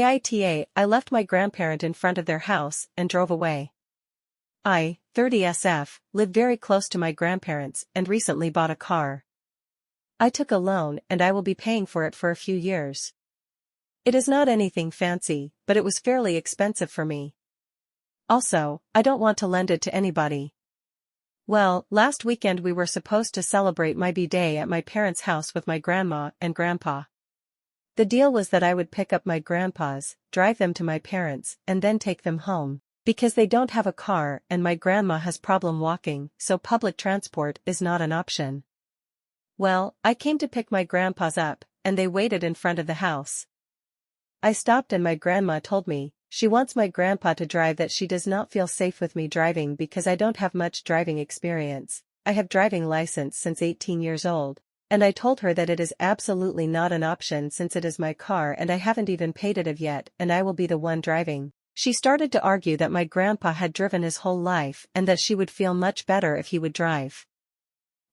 I left my grandparent in front of their house and drove away. I, 30SF, live very close to my grandparents and recently bought a car. I took a loan and I will be paying for it for a few years. It is not anything fancy, but it was fairly expensive for me. Also, I don't want to lend it to anybody. Well, last weekend we were supposed to celebrate my B-Day at my parents' house with my grandma and grandpa. The deal was that I would pick up my grandpas, drive them to my parents, and then take them home, because they don't have a car and my grandma has problem walking, so public transport is not an option. Well, I came to pick my grandpas up, and they waited in front of the house. I stopped and my grandma told me she wants my grandpa to drive, that she does not feel safe with me driving because I don't have much driving experience. I have driving license since 18 years old, and I told her that it is absolutely not an option since it is my car and I haven't even paid it yet and I will be the one driving. She started to argue that my grandpa had driven his whole life and that she would feel much better if he would drive.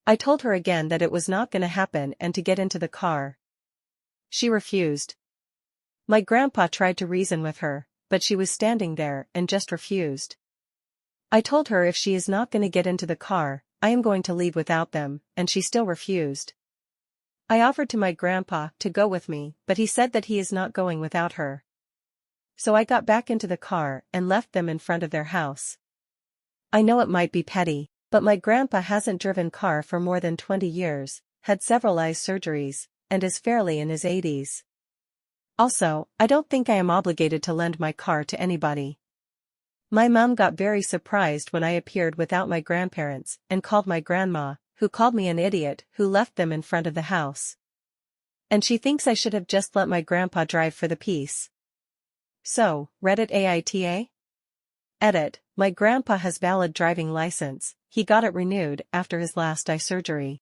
I told her again that it was not going to happen and to get into the car. She refused. My grandpa tried to reason with her, but she was standing there and just refused. I told her if she is not going to get into the car, I am going to leave without them, and she still refused. I offered to my grandpa to go with me, but he said that he is not going without her. So I got back into the car and left them in front of their house. I know it might be petty, but my grandpa hasn't driven car for more than 20 years, had several eye surgeries, and is fairly in his 80s. Also, I don't think I am obligated to lend my car to anybody. My mom got very surprised when I appeared without my grandparents and called my grandma, who called me an idiot who left them in front of the house. And she thinks I should have just let my grandpa drive for the peace. So, Reddit AITA? Edit, my grandpa has valid driving license, he got it renewed after his last eye surgery.